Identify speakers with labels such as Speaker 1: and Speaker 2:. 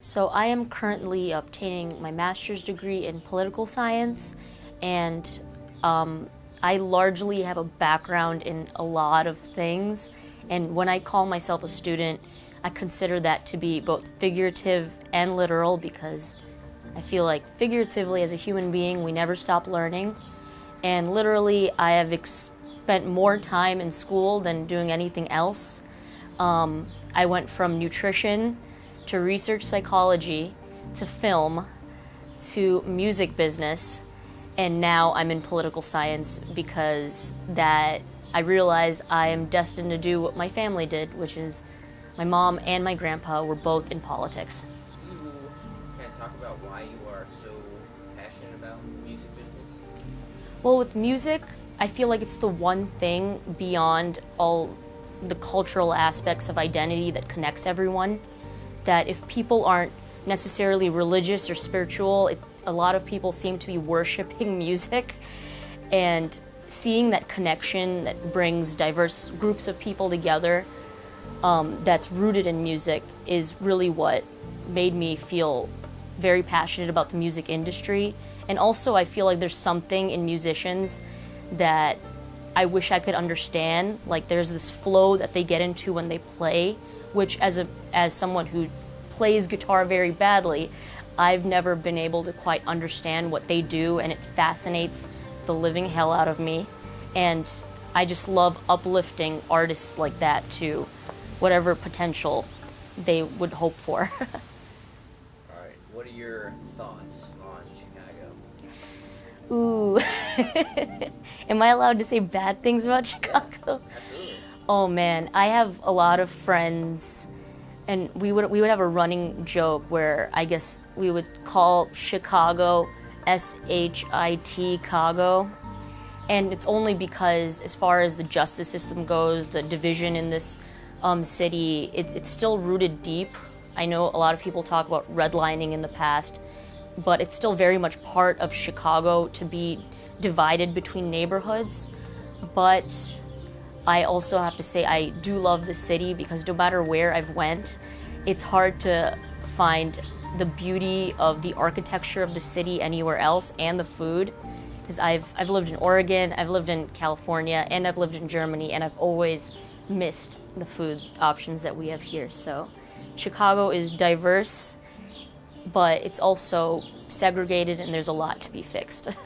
Speaker 1: So I am currently obtaining my master's degree in political science, and I largely have a background in a lot of things. And when I call myself a student, I consider that to be both figurative and literal, because I feel like figuratively as a human being, we never stop learning. And literally, I have spent more time in school than doing anything else. I went from nutrition to research psychology to film to music business, and now I'm in political science because that I realize I am destined to do what my family did, which is my mom and my grandpa were both in politics.
Speaker 2: You can talk about why you are so passionate about music business?
Speaker 1: Well, with music, I feel like it's the one thing beyond all the cultural aspects of identity that connects everyone. That if people aren't necessarily religious or spiritual, a lot of people seem to be worshiping music, and seeing that connection that brings diverse groups of people together that's rooted in music is really what made me feel very passionate about the music industry. And also I feel like there's something in musicians that I wish I could understand. Like there's this flow that they get into when they play, which as someone who plays guitar very badly, I've never been able to quite understand what they do, and it fascinates the living hell out of me. And I just love uplifting artists like that to whatever potential they would hope for.
Speaker 2: All right, what are your thoughts on Chicago?
Speaker 1: Ooh. Am I allowed to say bad things about Chicago?
Speaker 2: Absolutely.
Speaker 1: Oh man, I have a lot of friends, and we would have a running joke where I guess we would call Chicago S-H-I-T Chicago. And it's only because as far as the justice system goes, the division in this city, it's still rooted deep. I know a lot of people talk about redlining in the past, but it's still very much part of Chicago to be divided between neighborhoods. But I also have to say I do love the city, because no matter where I've went, it's hard to find the beauty of the architecture of the city anywhere else, and the food. Because I've lived in Oregon, I've lived in California, and I've lived in Germany, and I've always missed the food options that we have here. So Chicago is diverse, but it's also segregated, and there's a lot to be fixed.